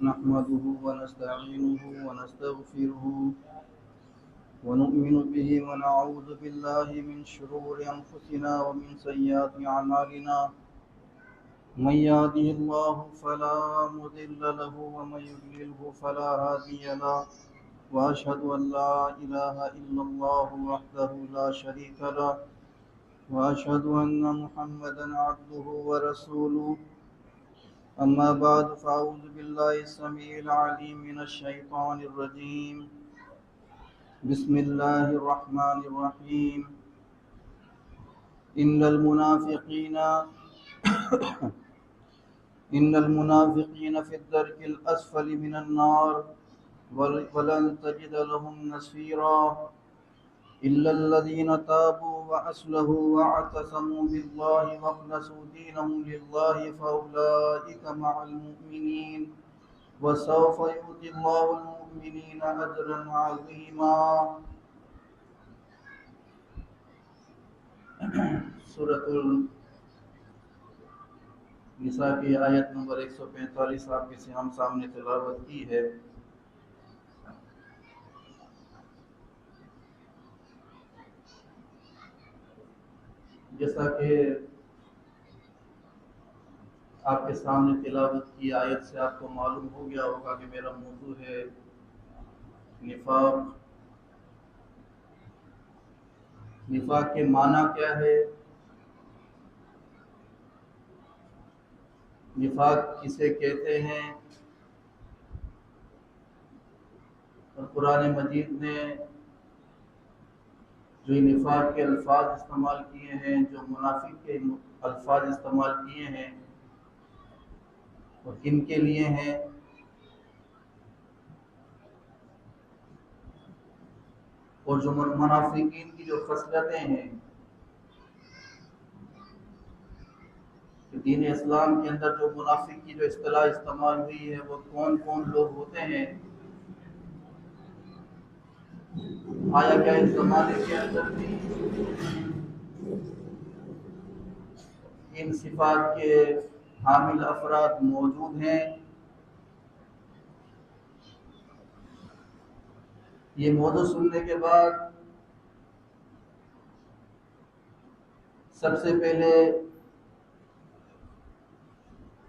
نحمده ونستعينه ونستغفره ونؤمن به ونعوذ بالله من شرور أنفسنا ومن سيئات أعمالنا من يهده الله فلا مضل له ومن يضلله فلا هادي له وأشهد أن لا إله إلا الله وحده لا شريك له وأشهد أن محمدا عبده ورسوله أما بعد فأعوذ بالله السميع العليم من الشيطان الرجيم بسم الله الرحمن الرحيم إن المنافقين إن المنافقين في الدرك الأسفل من النار ولن تجد لهم نصيرا إلا الذين تابوا وأصلحوا واعتصموا بالله واخلصوا دينهم لله فأولئك مع المؤمنين وسوف يؤتي الله المؤمنين أجرا عظيما. سورۃ النساء کی آیت نمبر 145 آپ کے ہم سامنے تلاوت کی ہے. جیسا کہ آپ کے سامنے تلاوت کی آیت سے آپ کو معلوم ہو گیا ہوگا کہ میرا موضوع ہے نفاق. نفاق کے معنی کیا ہے؟ نفاق کسے کہتے ہیں؟ اور قرآن مجید نے جو نفاق کے الفاظ استعمال کیے ہیں، جو منافق کے الفاظ استعمال کیے ہیں، اور کن کے لیے ہیں؟ اور جو منافقین کی جو خصلتیں ہیں کہ دین اسلام کے اندر جو منافق کی جو اصطلاح استعمال ہوئی ہے وہ کون کون لوگ ہوتے ہیں؟ آیا کیا اس زمانے کے اندر بھی ان صفات کے حامل افراد موجود ہیں؟ یہ موضوع سننے کے بعد سب سے پہلے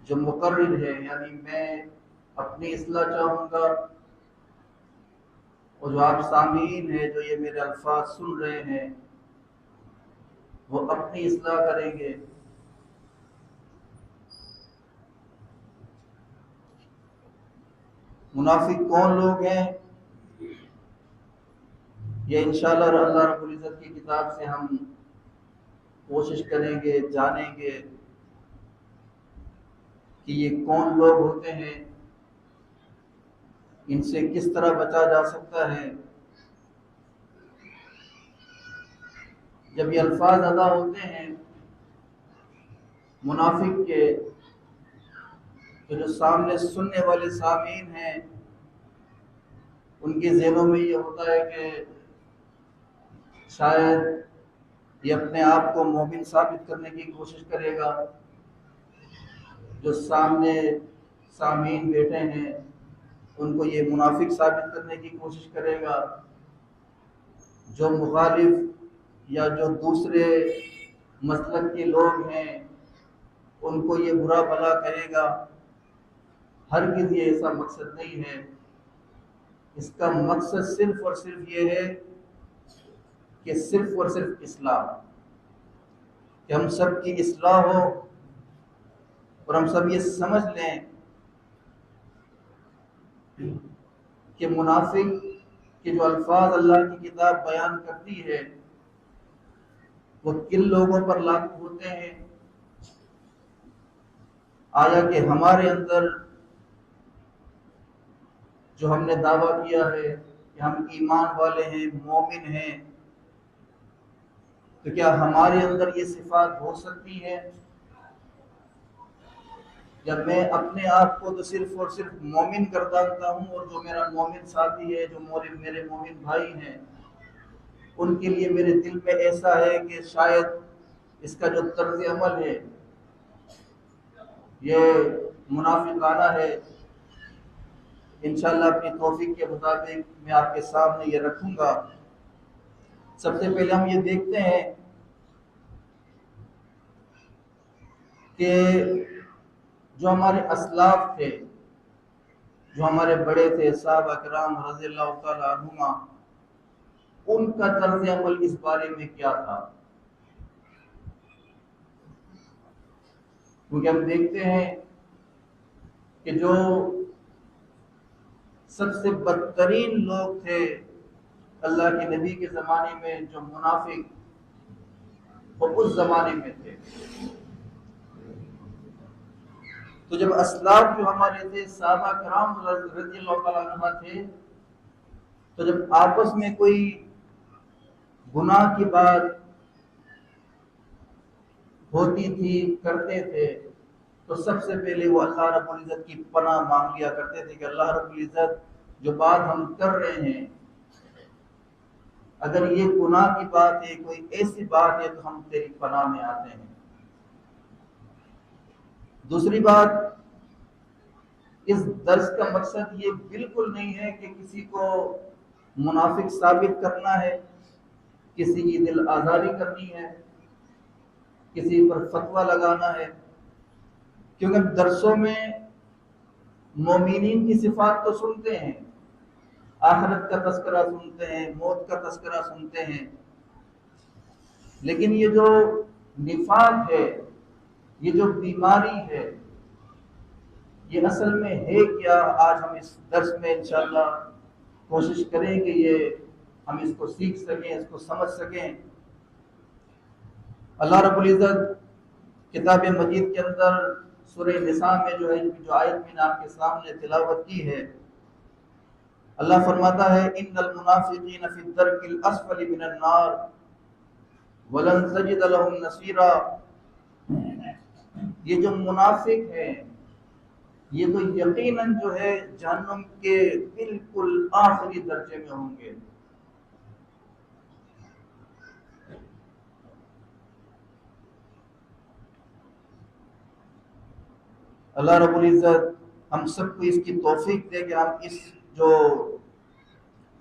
جو مقرر ہے، یعنی میں اپنی اصلاح چاہوں گا، اور جو آپ سامعین ہیں جو یہ میرے الفاظ سن رہے ہیں وہ اپنی اصلاح کریں گے. منافق کون لوگ ہیں یہ انشاءاللہ اللہ رب العزت کی کتاب سے ہم کوشش کریں گے، جانیں گے کہ یہ کون لوگ ہوتے ہیں، ان سے کس طرح بچا جا سکتا ہے. جب یہ الفاظ ادا ہوتے ہیں منافق کے، تو جو سامنے سننے والے سامعین ہیں ان کے ذہنوں میں یہ ہوتا ہے کہ شاید یہ اپنے آپ کو مومن ثابت کرنے کی کوشش کرے گا. جو سامنے سامعین بیٹھے ہیں ان کو یہ منافق ثابت کرنے کی کوشش کرے گا. جو مخالف یا جو دوسرے مسلک کے لوگ ہیں ان کو یہ برا بھلا کہے گا. ہرگز یہ ایسا مقصد نہیں ہے. اس کا مقصد صرف اور صرف یہ ہے کہ صرف اور صرف اصلاح، کہ ہم سب کی اصلاح ہو اور ہم سب یہ سمجھ لیں کہ منافق کے جو الفاظ اللہ کی کتاب بیان کرتی ہے وہ کن لوگوں پر لاگو ہوتے ہیں. آیا کہ ہمارے اندر جو ہم نے دعویٰ کیا ہے کہ ہم ایمان والے ہیں، مومن ہیں، تو کیا ہمارے اندر یہ صفات ہو سکتی ہے؟ جب میں اپنے آپ کو تو صرف اور صرف مومن کر دانتا ہوں، اور جو میرا مومن ساتھی ہے، جو میرے مومن بھائی ہیں، ان کے لیے میرے دل میں ایسا ہے کہ شاید اس کا جو طرز عمل ہے یہ منافقانہ ہے، انشاءاللہ اپنی توفیق کے مطابق میں آپ کے سامنے یہ رکھوں گا۔ سب سے پہلے ہم یہ دیکھتے ہیں کہ جو ہمارے اسلاف تھے، جو ہمارے بڑے تھے صحابہ کرام رضی اللہ تعالی عنہما، ان کا طرز عمل اس بارے میں کیا تھا۔ کیونکہ ہم دیکھتے ہیں کہ جو سب سے بدترین لوگ تھے اللہ کے نبی کے زمانے میں، جو منافق وہ اس زمانے میں تھے۔ تو جب اسلاف جو ہمارے تھے صحابہ کرام رضی اللہ تعالیٰ عنہ تھے، تو جب آپس میں کوئی گناہ کی بات ہوتی تھی، کرتے تھے، تو سب سے پہلے وہ اللہ رب العزت کی پناہ مانگ لیا کرتے تھے کہ اللہ رب العزت جو بات ہم کر رہے ہیں، اگر یہ گناہ کی بات ہے، کوئی ایسی بات ہے، تو ہم تیری پناہ میں آتے ہیں۔ دوسری بات، اس درس کا مقصد یہ بالکل نہیں ہے کہ کسی کو منافق ثابت کرنا ہے، کسی کی دل آزاری کرنی ہے، کسی پر فتویٰ لگانا ہے، کیونکہ درسوں میں مومنین کی صفات تو سنتے ہیں، آخرت کا تذکرہ سنتے ہیں، موت کا تذکرہ سنتے ہیں، لیکن یہ جو نفاق ہے، یہ جو بیماری ہے، یہ اصل میں ہے کیا؟ آج ہم اس درس میں انشاءاللہ کوشش کریں کہ یہ ہم اس کو سیکھ سکیں، اس کو سمجھ سکیں۔ اللہ رب العزت کتاب مجید کے اندر سورہ نساء میں جو آیت میں نے آپ کے سامنے تلاوت کی ہے، اللہ فرماتا ہے ان المنافقین فی الدرک الاسفل من النار ولن تجد لهم نصیرا۔ یہ جو منافق ہیں، یہ تو یقیناً جو ہے جہنم کے بالکل آخری درجے میں ہوں گے۔ اللہ رب العزت ہم سب کو اس کی توفیق دے کہ ہم اس جو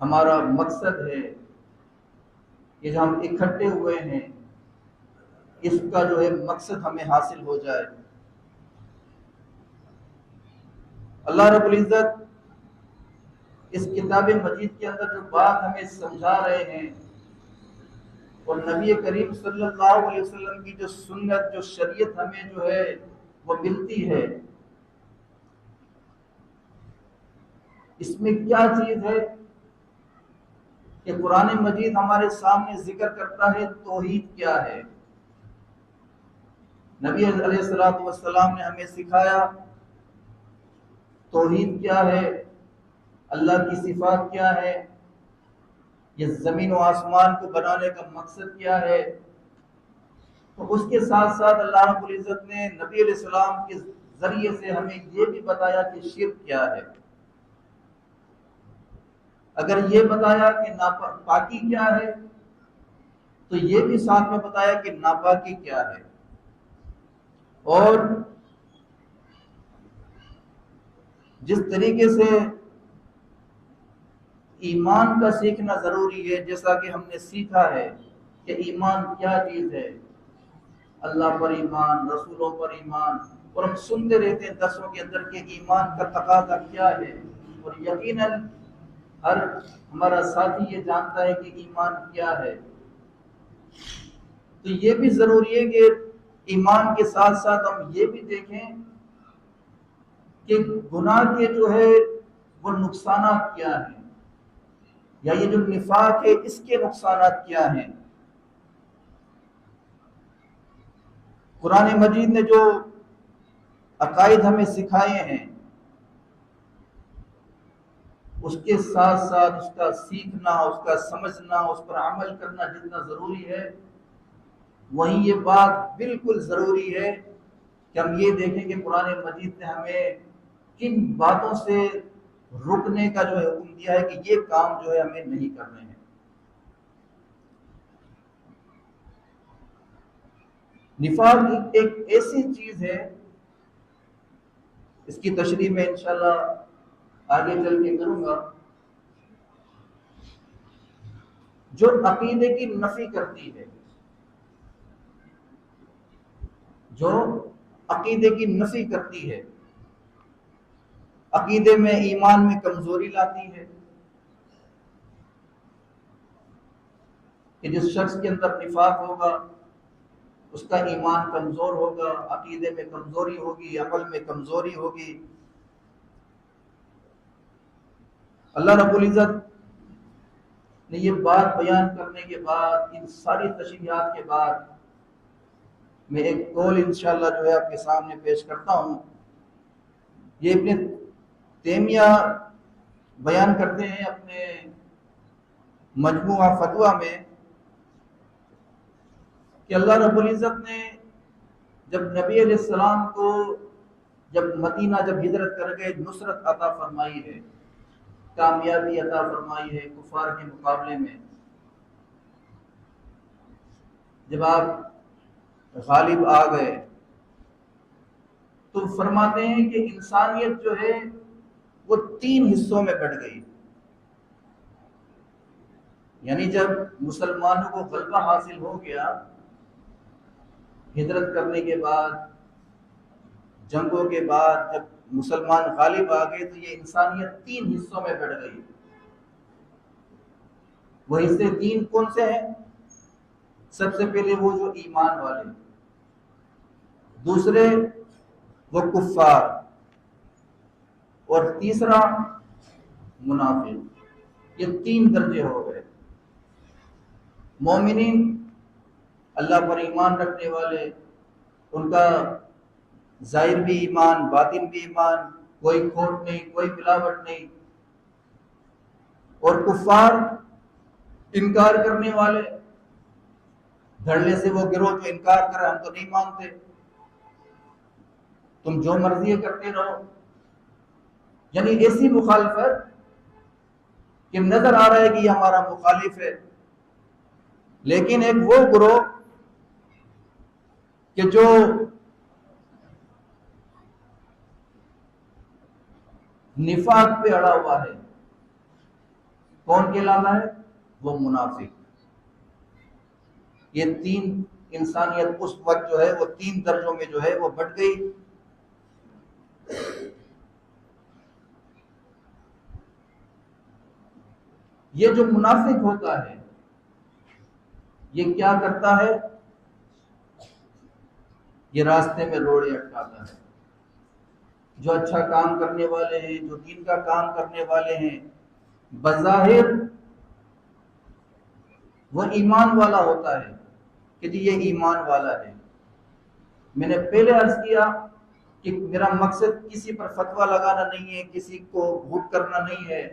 ہمارا مقصد ہے، یہ جو ہم اکٹھے ہوئے ہیں، اس کا جو ہے مقصد ہمیں حاصل ہو جائے۔ اللہ رب العزت اس کتاب مجید کے اندر جو بات ہمیں سمجھا رہے ہیں، اور نبی کریم صلی اللہ علیہ وسلم کی جو سنت، جو شریعت ہمیں جو ہے وہ ملتی ہے، اس میں کیا چیز ہے کہ قرآن مجید ہمارے سامنے ذکر کرتا ہے توحید کیا ہے۔ نبی علیہ الصلوۃ والسلام نے ہمیں سکھایا توحید کیا ہے، اللہ کی صفات کیا ہے، یہ زمین و آسمان کو بنانے کا مقصد کیا ہے۔ تو اس کے ساتھ ساتھ اللہ رب العزت نے نبی علیہ السلام کے ذریعے سے ہمیں یہ بھی بتایا کہ شرک کیا ہے۔ اگر یہ بتایا کہ ناپاکی کیا ہے، تو یہ بھی ساتھ میں بتایا کہ ناپاکی کیا ہے۔ اور جس طریقے سے ایمان کا سیکھنا ضروری ہے، جیسا کہ ہم نے سیکھا ہے کہ ایمان کیا چیز ہے، اللہ پر ایمان، رسولوں پر ایمان، اور ہم سنتے رہتے ہیں درسوں کے اندر کہ ایمان کا تقاضا کیا ہے، اور یقیناً ہر ہمارا ساتھی یہ جانتا ہے کہ ایمان کیا ہے۔ تو یہ بھی ضروری ہے کہ ایمان کے ساتھ ساتھ ہم یہ بھی دیکھیں کہ گناہ کے جو ہے وہ نقصانات کیا ہیں، یا یہ جو نفاق ہے اس کے نقصانات کیا ہیں۔ قرآن مجید نے جو عقائد ہمیں سکھائے ہیں، اس کے ساتھ ساتھ اس کا سیکھنا، اس کا سمجھنا، اس پر عمل کرنا جتنا ضروری ہے، وہیں یہ بات بالکل ضروری ہے کہ ہم یہ دیکھیں کہ قرآن مجید نے ہمیں کن باتوں سے رکنے کا جو ہے حکم دیا ہے کہ یہ کام جو ہے ہمیں نہیں کرنے ہیں۔ نفاق ایک ایسی چیز ہے، اس کی تشریح میں انشاءاللہ آگے چل کے کروں گا، جو عقیدے کی نفی کرتی ہے، جو عقیدے کی نفی کرتی ہے، عقیدے میں ایمان میں کمزوری لاتی ہے، کہ جس شخص کے اندر نفاق ہوگا اس کا ایمان کمزور ہوگا، عقیدے میں کمزوری ہوگی، عمل میں کمزوری ہوگی۔ اللہ رب العزت نے یہ بات بیان کرنے کے بعد، ان ساری تشریحات کے بعد، میں ایک قول انشاءاللہ جو ہے آپ کے سامنے پیش کرتا ہوں۔ یہ ابن تیمیہ بیان کرتے ہیں اپنے مجموعہ فتویٰ میں کہ اللہ رب العزت نے جب نبی علیہ السلام کو جب مدینہ جب ہجرت کر گئے نصرت عطا فرمائی ہے، کامیابی عطا فرمائی ہے کفار کے مقابلے میں، جب آپ غالب آ گئے تو فرماتے ہیں کہ انسانیت جو ہے وہ 3 حصوں میں بٹ گئی۔ یعنی جب مسلمانوں کو غلبہ حاصل ہو گیا ہجرت کرنے کے بعد، جنگوں کے بعد، جب مسلمان غالب آ گئے تو یہ انسانیت 3 حصوں میں بٹ گئی۔ وہ حصے 3 کون سے ہیں؟ سب سے پہلے وہ جو ایمان والے، دوسرے وہ کفار، اور تیسرا منافق۔ یہ 3 درجے ہو گئے۔ مومنین، اللہ پر ایمان رکھنے والے، ان کا ظاہر بھی ایمان، باطن بھی ایمان، کوئی کھوٹ نہیں، کوئی ملاوٹ نہیں۔ اور کفار، انکار کرنے والے، دھڑلے سے وہ گروہ جو انکار کر رہے ہم تو نہیں مانتے، تم جو مرضی کرتے رہو۔ یعنی ایسی مخالفت کہ نظر آ رہا ہے کہ یہ ہمارا مخالف ہے، لیکن ایک وہ گروہ کہ جو نفاق پہ اڑا ہوا ہے، کون کہلاتا ہے؟ وہ منافق۔ یہ 3 انسانیت اس وقت جو ہے وہ 3 درجوں میں جو ہے وہ بٹ گئی۔ یہ جو منافق ہوتا ہے یہ کیا کرتا ہے؟ یہ راستے میں روڑے اٹکاتا ہے۔ جو اچھا کام کرنے والے ہیں، جو دین کا کام کرنے والے ہیں، بظاہر وہ ایمان والا ہوتا ہے کہ جی یہ ایمان والا ہے۔ میں نے پہلے عرض کیا کہ میرا مقصد کسی پر فتویٰ لگانا نہیں ہے، کسی کو گھوٹ کرنا نہیں ہے۔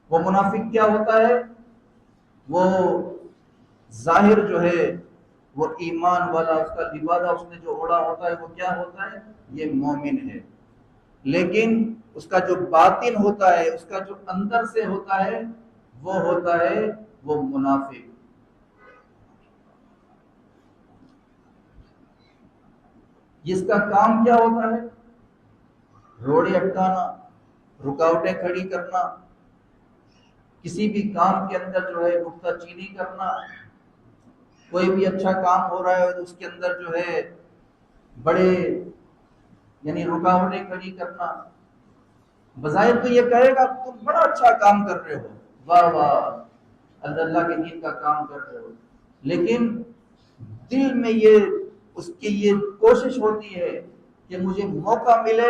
وہ منافق کیا ہوتا ہے؟ وہ ظاہر جو ہے وہ ایمان والا، اس کا لبادہ اس نے جو اوڑا ہوتا ہے وہ کیا ہوتا ہے؟ یہ مومن ہے، لیکن اس کا جو باطن ہوتا ہے، اس کا جو اندر سے ہوتا ہے، وہ ہوتا ہے وہ منافق۔ جس کا کام کیا ہوتا ہے؟ روڑے اٹکانا، رکاوٹیں کھڑی کرنا، کسی بھی کام کے اندر جو ہے نکتہ چینی کرنا۔ کوئی بھی اچھا کام ہو رہا ہے تو اس کے اندر جو ہے بڑے یعنی رکاوٹیں کھڑی کرنا۔ بظاہر تو یہ کہے گا تم بڑا اچھا کام کر رہے ہو، واہ واہ، اللہ کے دین کا کام کر رہے ہو، لیکن دل میں اس کی یہ کوشش ہوتی ہے کہ مجھے موقع ملے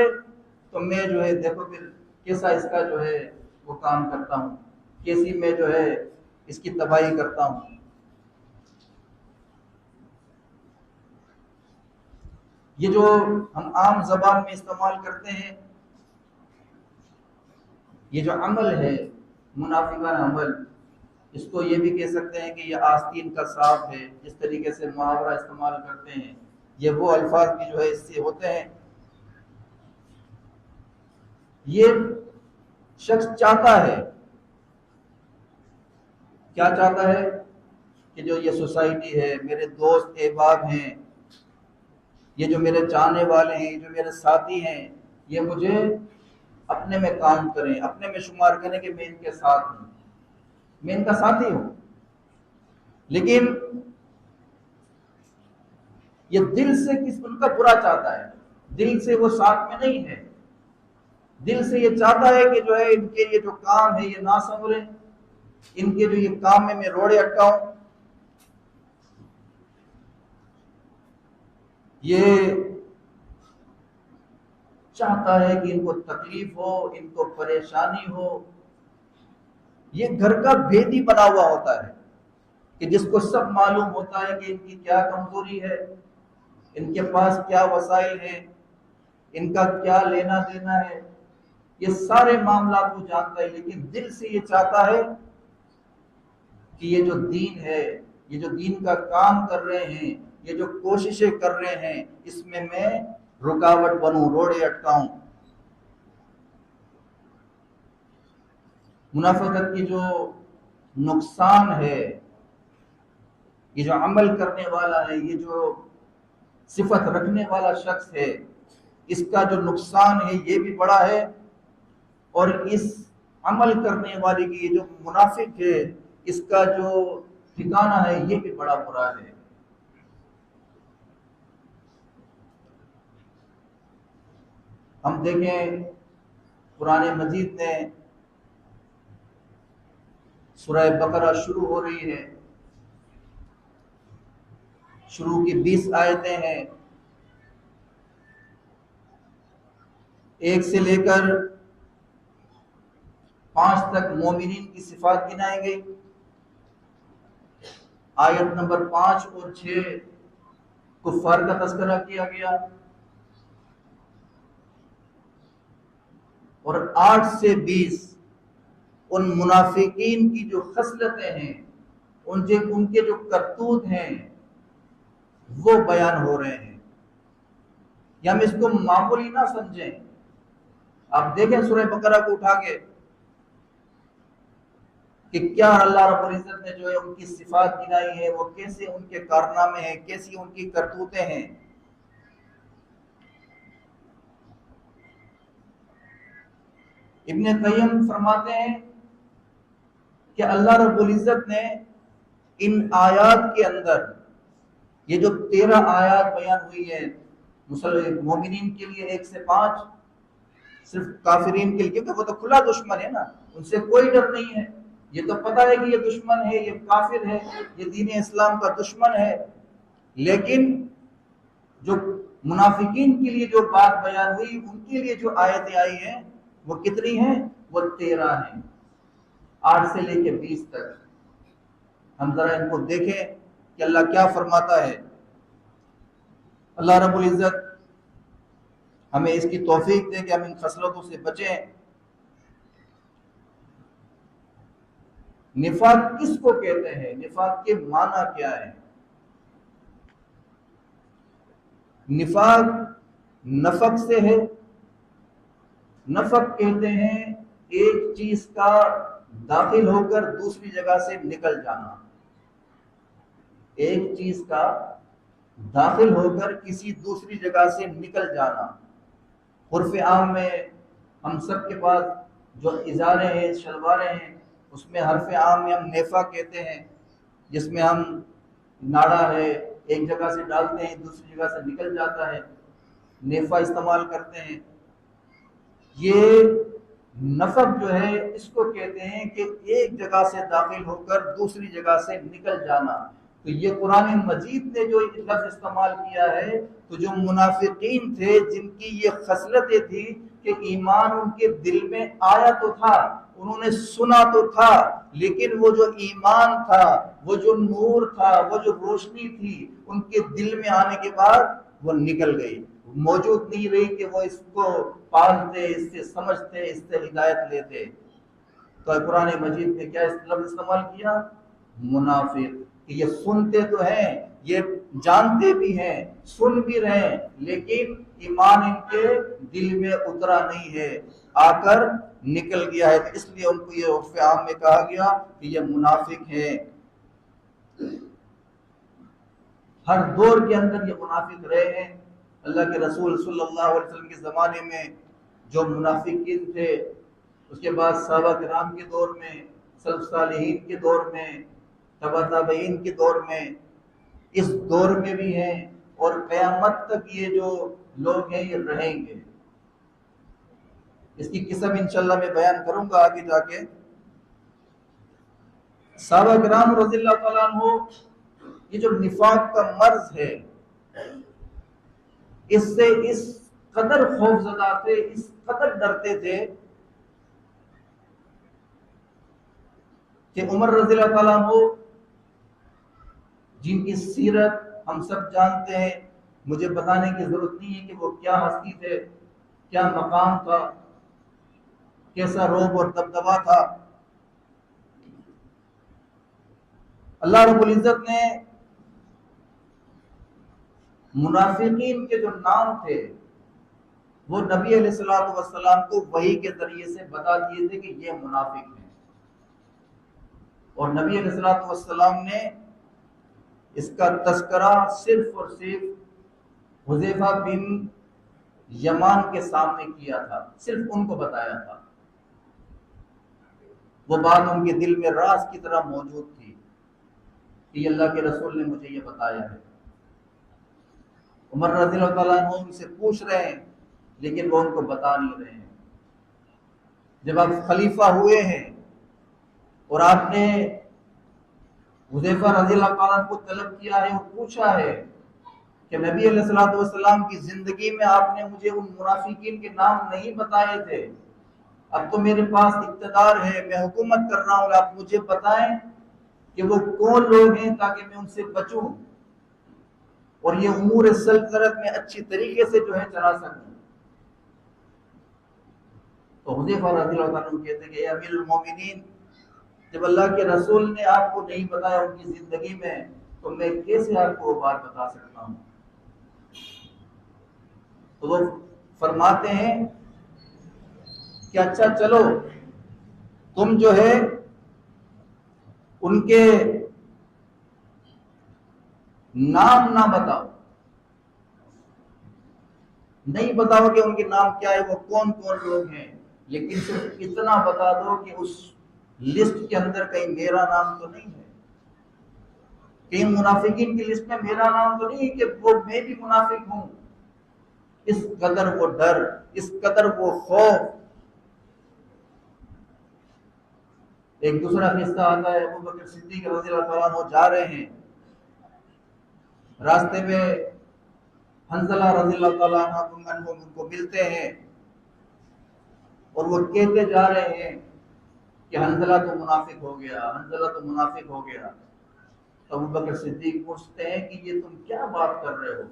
تو میں جو ہے دیکھو پھر کیسا اس کا جو ہے وہ کام کرتا ہوں، کیسی میں جو ہے اس کی تباہی کرتا ہوں۔ یہ جو ہم عام زبان میں استعمال کرتے ہیں، یہ جو عمل ہے منافقانہ عمل، اس کو یہ بھی کہہ سکتے ہیں کہ یہ آستین کا صاف ہے، جس طریقے سے محاورہ استعمال کرتے ہیں، یہ وہ الفاظ بھی جو ہے اس سے ہوتے ہیں۔ یہ شخص چاہتا ہے، کیا چاہتا ہے؟ کہ جو یہ سوسائٹی ہے، میرے دوست احباب ہیں، یہ جو میرے چاہنے والے ہیں، جو میرے ساتھی ہیں، یہ مجھے اپنے میں کام کریں، اپنے میں شمار کریں کہ میں ان کے ساتھ ہوں، میں ان کا ساتھی ہوں، لیکن یہ دل سے کس ان کا برا چاہتا ہے، دل سے وہ ساتھ میں نہیں ہے، دل سے یہ چاہتا ہے کہ جو ہے ان کے یہ جو کام ہے یہ نہ سنورے، ان کے جو یہ کام میں روڑے اٹکاؤں، یہ چاہتا ہے کہ ان کو تکلیف ہو، ان کو پریشانی ہو۔ یہ گھر کا بھیدی بنا ہوا ہوتا ہے کہ جس کو سب معلوم ہوتا ہے کہ ان کی کیا کمزوری ہے، ان کے پاس کیا وسائل ہیں، ان کا کیا لینا دینا ہے، یہ سارے معاملات وہ جانتا ہے، لیکن دل سے یہ چاہتا ہے کہ یہ جو دین ہے، یہ جو دین کا کام کر رہے ہیں، یہ جو کوششیں کر رہے ہیں، اس میں رکاوٹ بنوں، روڑے اٹکاؤں۔ منافقت کی جو نقصان ہے، یہ جو عمل کرنے والا ہے، یہ جو صفت رکھنے والا شخص ہے، اس کا جو نقصان ہے یہ بھی بڑا ہے، اور اس عمل کرنے والے کی یہ جو منافق ہے اس کا جو ٹھکانہ ہے یہ بھی بڑا برا ہے۔ ہم دیکھیں قرآن مجید میں سورہ بقرہ شروع ہو رہی ہے، شروع کی 20 آیتیں ہیں، 1 سے لے کر 5 تک مومنین کی صفات گنائی گئی، آیت نمبر 5 اور 6 کفار کا تذکرہ کیا گیا، اور 8 سے 20 ان منافقین کی جو خصلتیں ہیں، ان کے جو کرتوت ہیں وہ بیان ہو رہے ہیں۔ یا ہم اس کو معمولی نہ سمجھیں، آپ دیکھیں سورہ بقرہ کو اٹھا کے کہ کیا اللہ رب العزت نے جو ہے ان کی صفات گنائی ہے، وہ کیسے ان کے کارنامے ہیں، کیسی ان کی کرتوتیں ہیں۔ ابن قیم فرماتے ہیں کہ اللہ رب العزت نے ان آیات کے اندر یہ جو 13 آیات بیان ہوئی ہے مومنین کے لیے 1 سے 5، صرف کافرین کے لیے، کیونکہ وہ تو کھلا دشمن ہے نا، ان سے کوئی ڈر نہیں ہے، یہ تو پتہ ہے کہ یہ دشمن ہے، یہ کافر ہے، یہ دین اسلام کا دشمن ہے، لیکن جو منافقین کے لیے جو بات بیان ہوئی، ان کے لیے جو آیتیں آئی ہیں وہ کتنی ہیں؟ وہ 13 ہیں، 8 سے لے کے 20 تک۔ ہم ذرا ان کو دیکھیں کہ اللہ کیا فرماتا ہے۔ اللہ رب العزت ہمیں اس کی توفیق دے کہ ہم ان خصلتوں سے بچیں۔ نفاق کس کو کہتے ہیں؟ نفاق کے معنی کیا ہے؟ نفاق نفق سے ہے۔ نفق کہتے ہیں ایک چیز کا داخل ہو کر دوسری جگہ سے نکل جانا، ایک چیز کا داخل ہو کر کسی دوسری جگہ سے نکل جانا۔ عرف عام میں ہم سب کے پاس جو ازاریں ہیں، شلواریں ہیں، اس میں حرف عام میں ہم نیفا کہتے ہیں، جس میں ہم ناڑا ہے ایک جگہ سے ڈالتے ہیں دوسری جگہ سے نکل جاتا ہے، نیفا استعمال کرتے ہیں۔ یہ نفق جو ہے اس کو کہتے ہیں کہ ایک جگہ سے داخل ہو کر دوسری جگہ سے نکل جانا۔ تو یہ قرآن مجید نے جو لفظ استعمال کیا ہے، تو جو منافقین تھے جن کی یہ خصلتیں تھی کہ ایمان ان کے دل میں آیا تو تھا، انہوں نے سنا تو تھا، لیکن وہ جو ایمان تھا، وہ جو نور تھا، وہ جو روشنی تھی، ان کے دل میں آنے کے بعد وہ نکل گئی، موجود نہیں رہی کہ وہ اس کو پالتے، اس سے سمجھتے، اس سے ہدایت لیتے۔ تو قرآن مجید نے کیا لفظ استعمال کیا؟ منافق۔ کہ یہ سنتے تو ہیں، یہ جانتے بھی ہیں، سن بھی رہے ہیں، لیکن ایمان ان کے دل میں اترا نہیں ہے، آ کر نکل گیا ہے، اس لیے ان کو یہ عرف عام میں کہا گیا کہ یہ منافق ہے۔ ہر دور کے اندر یہ منافق رہے ہیں۔ اللہ کے رسول صلی اللہ علیہ وسلم کے زمانے میں جو منافقین تھے، اس کے بعد صحابہ کرام کے دور میں، سلف صالحین کے دور میں، تبع تابعین کے دور میں، اس دور میں بھی ہیں، اور قیامت تک یہ جو لوگ ہیں یہ رہیں گے۔ اس کی قسم انشاءاللہ میں بیان کروں گا آگے جا کے۔ صحابہ کرام رضی اللہ تعالیٰ عنہ یہ جو نفاق کا مرض ہے، اس سے اس قدر خوف زدہ تھے، اس قدر ڈرتے تھے کہ عمر رضی اللہ تعالیٰ عنہ، جن کی سیرت ہم سب جانتے ہیں، مجھے بتانے کی ضرورت نہیں ہے کہ وہ کیا ہستی تھے، کیا مقام تھا، کیسا روب اور دبدبا تھا۔ اللہ رب العزت نے منافقین کے جو نام تھے وہ نبی علیہ الصلوۃ والسلام کو وحی کے ذریعے سے بتا دیے تھے کہ یہ منافق ہیں، اور نبی علیہ الصلوۃ والسلام نے اس کا تذکرہ صرف اور صرف حذیفہ بن یمان کے سامنے کیا تھا، صرف ان کو بتایا تھا۔ وہ بات ان کے دل میں راز کی طرح موجود تھی کہ یہ اللہ کے رسول نے مجھے یہ بتایا ہے۔ عمر رضی اللہ تعالیٰ عنہ ان سے پوچھ رہے ہیں، لیکن وہ ان کو بتا نہیں رہے ہیں۔ جب آپ خلیفہ ہوئے ہیں اور آپ نے حذیفہ رضی اللہ تعالیٰ عنہ کو طلب کیا ہے اور پوچھا ہے کہ نبی علیہ الصلوۃ والسلام کی زندگی میں آپ نے مجھے ان منافقین کے نام نہیں بتائے تھے، اب تو میرے پاس اقتدار ہے، میں حکومت کر رہا ہوں، آپ مجھے بتائیں کہ وہ کون لوگ ہیں تاکہ میں ان سے بچوں اور یہ امور سلطنت میں اچھی طریقے سے جو ہے چلا سکوں۔ تو حذیفہ رضی اللہ تعالیٰ عنہ کہتے ہیں کہ اے امیر المومنین، جب اللہ کے رسول نے آپ کو نہیں بتایا ان کی زندگی میں، تو میں کیسے آپ کو وہ بات بتا سکتا ہوں؟ تو وہ فرماتے ہیں کہ اچھا چلو، تم جو ہے ان کے نام نہ بتاؤ، نہیں بتاؤ کہ ان کے نام کیا ہے، وہ کون کون لوگ ہیں، لیکن صرف اتنا بتا دو کہ اس لسٹ کے اندر کہیں میرا نام تو نہیں ہے، کہیں منافقین کی لسٹ میں میرا نام تو نہیں کہ وہ میں بھی منافق ہوں۔ اس قدر وہ ڈر، اس قدر وہ خوف۔ ایک دوسرا قصہ آتا ہے، ابو بکر صدیق رضی اللہ تعالیٰ عنہ جا رہے ہیں، راستے میں حنظلہ رضی اللہ تعالیٰ عنہ ان کو ملتے ہیں اور وہ کہتے جا رہے ہیں کہ حنظلہ تو منافق ہو گیا، حنظلہ تو منافق ہو گیا۔ ابو بکر صدیق پوچھتے ہیں کہ یہ تم کیا بات کر رہے ہو؟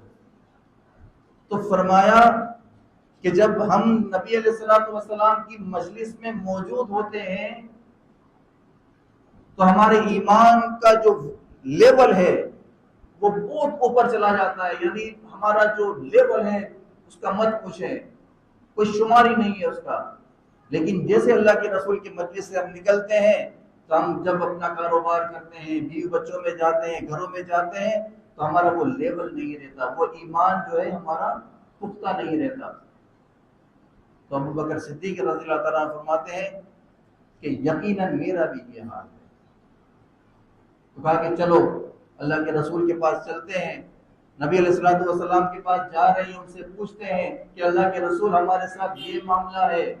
تو فرمایا کہ جب ہم نبی علیہ الصلوۃ والسلام کی مجلس میں موجود ہوتے ہیں تو ہمارے ایمان کا جو لیول ہے وہ بہت اوپر چلا جاتا ہے، یعنی ہمارا جو لیول ہے اس کا مت پوچھیں، کوئی شمار ہی نہیں ہے اس کا۔ لیکن جیسے اللہ کے رسول کی مجلس سے ہم نکلتے ہیں تو ہم جب اپنا کاروبار کرتے ہیں، بیوی بچوں میں جاتے ہیں، گھروں میں جاتے ہیں، تو ہمارا وہ لیول نہیں رہتا، وہ ایمان جو ہے ہمارا پختہ نہیں رہتا۔ تو ابو بکر صدیق رضی اللہ تعالیٰ عنہ فرماتے ہیں کہ یقیناً میرا بھی یہ حال ہے۔ تو کہا کہ چلو اللہ کے رسول کے پاس چلتے ہیں، نبی علیہ الصلوۃ والسلام کے پاس جا رہے ہیں، ان سے پوچھتے ہیں کہ اللہ کے رسول ہمارے ساتھ یہ معاملہ ہے۔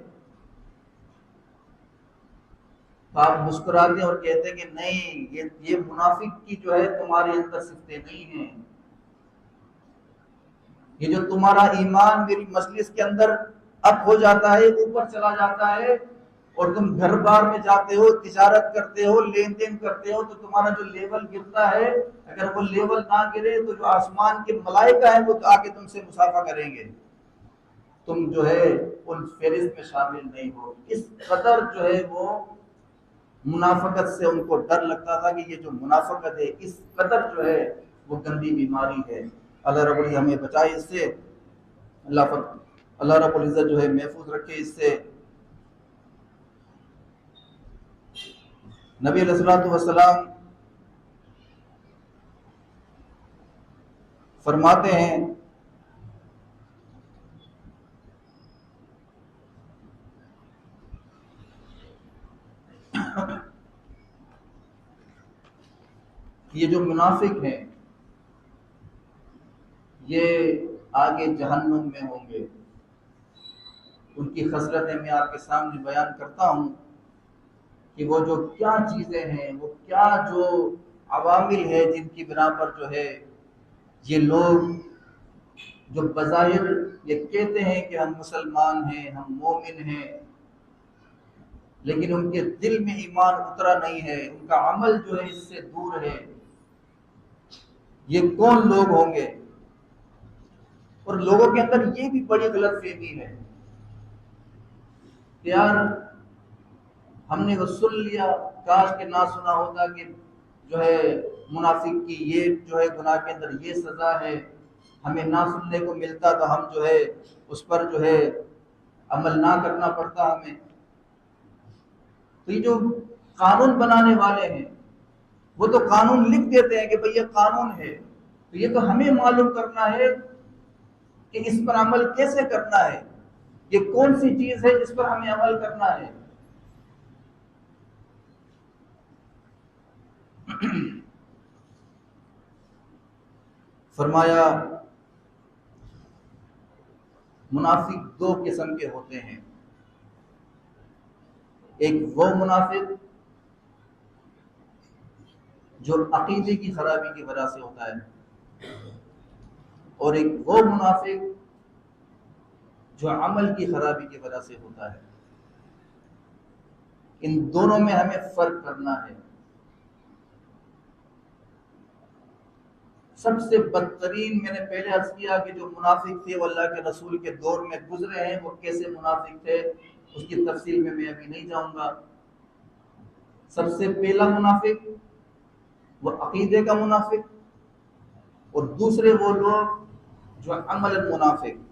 تو آپ مسکراتے ہیں اور کہتے ہیں کہ نہیں، یہ منافق کی جو ہے تمہارے اندر صفتیں نہیں ہیں، یہ جو تمہارا ایمان میری مجلس کے اندر اپ ہو جاتا ہے، اوپر چلا جاتا ہے، اور تم گھر بار میں جاتے ہو، تجارت کرتے ہو، لین دین کرتے ہو، تو تمہارا جو لیول گرتا ہے، اگر وہ لیول نہ گرے تو جو آسمان کے ملائکہ ہیں وہ آ کے تم سے مصافحہ کریں گے، تم جو ہے ان فہرست میں شامل نہیں ہو۔ اس قدر جو ہے وہ منافقت سے ان کو ڈر لگتا تھا کہ یہ جو منافقت ہے اس قدر جو ہے وہ گندی بیماری ہے۔ اللہ رب العزت ہمیں بچائے اس سے، اللہ رب العزت جو ہے محفوظ رکھے اس سے۔ نبی علیہ الصلوۃ والسلام فرماتے ہیں یہ جو منافق ہیں یہ آگے جہنم میں ہوں گے. ان کی خصلتیں میں آپ کے سامنے بیان کرتا ہوں کہ وہ جو کیا چیزیں ہیں، وہ کیا جو عوامل ہے جن کی بنا پر جو ہے یہ لوگ جو بظاہر یہ کہتے ہیں کہ ہم مسلمان ہیں، ہم مومن ہیں، لیکن ان کے دل میں ایمان اترا نہیں ہے، ان کا عمل جو ہے اس سے دور ہے. یہ کون لوگ ہوں گے؟ اور لوگوں کے اندر یہ بھی بڑی غلط فہمی ہے. یار ہم نے وہ سن لیا، کاش کہ نہ سنا ہوتا کہ جو ہے منافق کی یہ جو ہے گناہ کے اندر یہ سزا ہے، ہمیں نہ سننے کو ملتا تو ہم جو ہے اس پر جو ہے عمل نہ کرنا پڑتا ہمیں. تو یہ جو قانون بنانے والے ہیں وہ تو قانون لکھ دیتے ہیں کہ بھئی یہ قانون ہے، تو یہ تو ہمیں معلوم کرنا ہے کہ اس پر عمل کیسے کرنا ہے، یہ کون سی چیز ہے جس پر ہمیں عمل کرنا ہے. فرمایا منافق دو قسم کے ہوتے ہیں. ایک وہ منافق جو عقیدے کی خرابی کی وجہ سے ہوتا ہے، اور ایک وہ منافق جو عمل کی خرابی کی وجہ سے ہوتا ہے. ان دونوں میں ہمیں فرق کرنا ہے. سب سے بدترین میں نے پہلے عرض کیا کہ جو منافق تھے وہ اللہ کے رسول کے دور میں گزرے ہیں، وہ کیسے منافق تھے اس کی تفصیل میں میں ابھی نہیں جاؤں گا. سب سے پہلا منافق وہ عقیدے کا منافق، اور دوسرے وہ لوگ جو عمل منافق.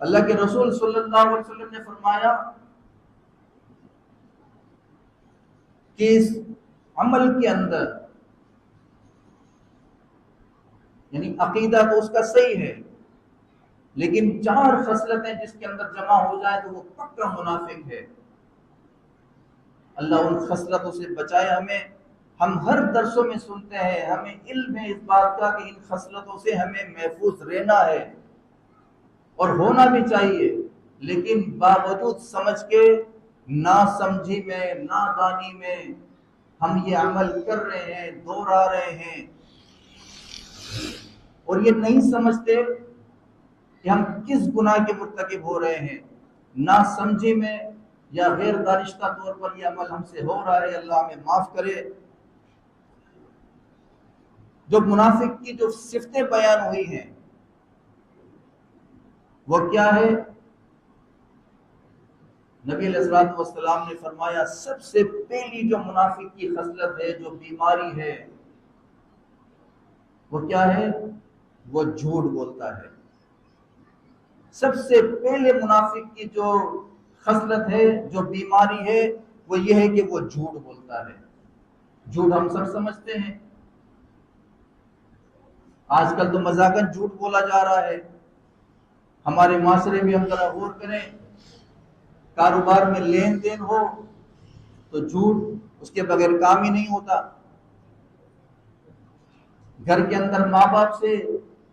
اللہ کے رسول صلی اللہ علیہ وسلم نے فرمایا کہ اس عمل کے اندر، یعنی عقیدہ تو اس کا صحیح ہے، لیکن 4 خصلتیں جس کے اندر جمع ہو جائے تو وہ پکا منافق ہے. اللہ ان خصلتوں سے بچائے ہمیں. ہم ہر درسوں میں سنتے ہیں، ہمیں علم ہے اس بات کا کہ ان خصلتوں سے ہمیں محفوظ رہنا ہے اور ہونا بھی چاہیے، لیکن باوجود سمجھ کے نا سمجھی میں، نادانی میں ہم یہ عمل کر رہے ہیں، دوہرا رہے ہیں، اور یہ نہیں سمجھتے کہ ہم کس گناہ کے مرتکب ہو رہے ہیں. نا سمجھی میں یا غیر دانستہ طور پر یہ عمل ہم سے ہو رہا ہے، اللہ ہمیں معاف کرے. جو منافق کی جو صفتیں بیان ہوئی ہیں وہ کیا ہے؟ نبی علیہ الصلوۃ والسلام نے فرمایا سب سے پہلی جو منافق کی خصلت ہے، جو بیماری ہے، وہ کیا ہے؟ وہ جھوٹ بولتا ہے. سب سے پہلے منافق کی جو خصلت ہے، جو بیماری ہے، وہ یہ ہے کہ وہ جھوٹ بولتا ہے. جھوٹ ہم سب سمجھتے ہیں، آج کل تو مذاقاً جھوٹ بولا جا رہا ہے. ہمارے معاشرے میں ہم ذرا غور کریں، کاروبار میں لین دین ہو تو جھوٹ اس کے بغیر کام ہی نہیں ہوتا. گھر کے اندر ماں باپ سے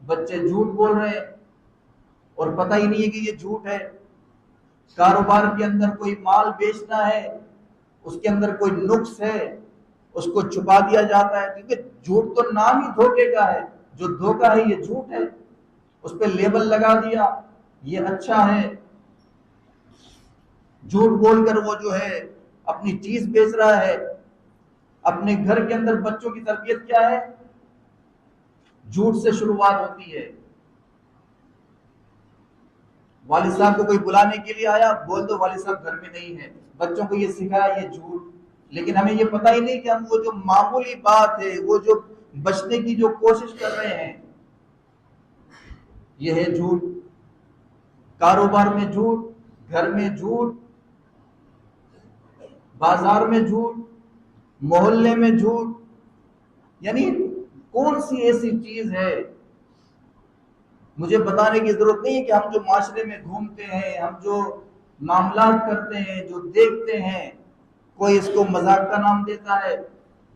بچے جھوٹ بول رہے ہیں اور پتہ ہی نہیں ہے کہ یہ جھوٹ ہے. کاروبار کے اندر کوئی مال بیچنا ہے، اس کے اندر کوئی نقص ہے، اس کو چھپا دیا جاتا ہے، کیونکہ جھوٹ تو نام ہی دھوکے کا ہے. جو دھوکا ہے یہ جھوٹ ہے، اس پہ لیبل لگا دیا یہ اچھا ہے. جھوٹ بول کر وہ جو ہے اپنی چیز بیچ رہا ہے. اپنے گھر کے اندر بچوں کی تربیت کیا ہے؟ جھوٹ سے شروعات ہوتی ہے. والد صاحب کو کوئی بلانے کے لیے آیا، بول دو والد صاحب گھر میں نہیں ہے. بچوں کو یہ سکھایا، یہ جھوٹ. لیکن ہمیں یہ پتہ ہی نہیں کہ ہم وہ جو معمولی بات ہے، وہ جو بچنے کی جو کوشش کر رہے ہیں، یہ ہے جھوٹ. کاروبار میں جھوٹ، گھر میں جھوٹ، بازار میں جھوٹ، محلے میں جھوٹ. یعنی کون سی ایسی چیز ہے؟ مجھے بتانے کی ضرورت نہیں ہے کہ ہم جو معاشرے میں گھومتے ہیں، ہم جو معاملات کرتے ہیں، جو دیکھتے ہیں، کوئی اس کو مذاق کا نام دیتا ہے،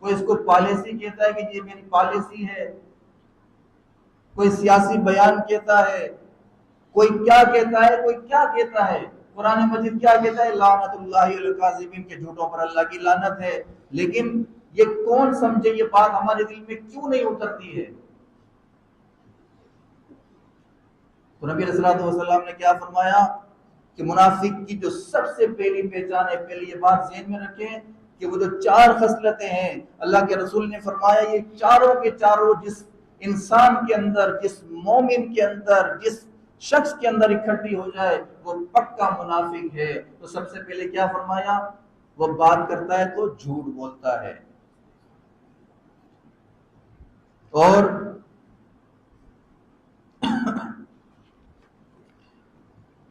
کوئی اس کو پالیسی کہتا ہے کہ یہ میری پالیسی ہے، کوئی سیاسی بیان کہتا ہے، کوئی کیا کہتا ہے، کوئی کیا کہتا ہے۔ قرآن مجید کیا کہتا ہے؟ لعنت اللہ علی الکاذبین، کے جھوٹوں پر اللہ کی لعنت ہے۔ لیکن یہ کون سمجھے، یہ بات ہمارے دل میں کیوں نہیں اترتی ہے؟ تو نبی صلی اللہ علیہ وسلم نے کیا فرمایا کہ منافق کی جو سب سے پہلی پہچان ہے، پہلی یہ بات ذہن میں رکھیں کہ وہ جو 4 خصلتیں ہیں، اللہ کے رسول نے فرمایا یہ چاروں کے چاروں جس انسان کے اندر، جس مومن کے اندر، جس شخص کے اندر اکٹھی ہو جائے وہ پکا منافق ہے۔ تو سب سے پہلے کیا فرمایا؟ وہ بات کرتا ہے تو جھوٹ بولتا ہے، اور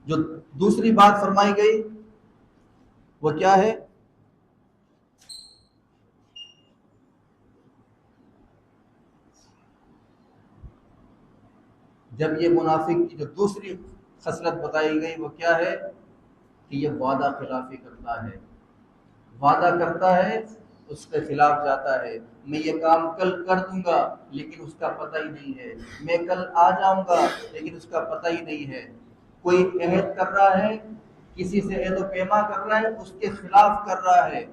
جو دوسری بات فرمائی گئی وہ کیا ہے؟ جب یہ منافق کی جو دوسری خصلت بتائی گئی وہ کیا ہے کہ یہ وعدہ خلافی کرتا ہے، وعدہ کرتا ہے اس کے خلاف جاتا ہے۔ میں یہ کام کل کر دوں گا لیکن اس کا پتہ ہی نہیں ہے، میں کل آ جاؤں گا لیکن اس کا پتہ ہی نہیں ہے۔ کوئی عہد کر رہا ہے، کسی سے عہد و پیما کر رہا ہے، اس کے خلاف کر رہا ہے،